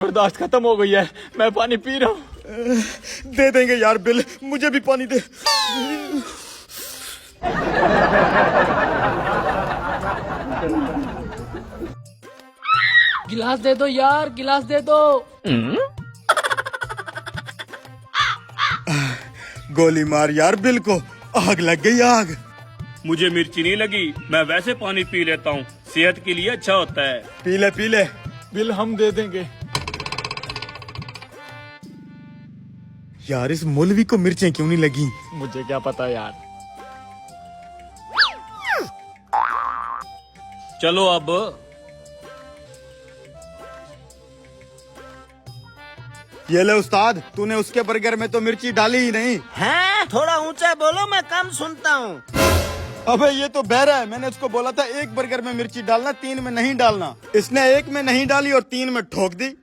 बर्दाश्त खत्म हो गई है, मैं पानी पी रहा हूँ। दे देंगे यार बिल, मुझे भी पानी दे। गिलास दे दो यार, गिलास दे दो। गोली मार यार बिल को, आग लग गई आग। मुझे मिर्ची नहीं लगी, मैं वैसे पानी पी लेता हूँ, सेहत के लिए अच्छा होता है। पी ले पी ले। बिल हम दे देंगे। यार इस मौलवी को मिर्चें क्यों नहीं लगी? मुझे क्या पता यार। चलो अब ये ले उस्ताद, तूने उसके बर्गर में तो मिर्ची डाली ही नहीं। हैं? थोड़ा ऊंचा बोलो, मैं कम सुनता हूँ। अबे ये तो बहरा है, मैंने उसको बोला था एक बर्गर में मिर्ची डालना, 3 में नहीं डालना। इसने 1 में नहीं डाली और 3 में ठोक दी।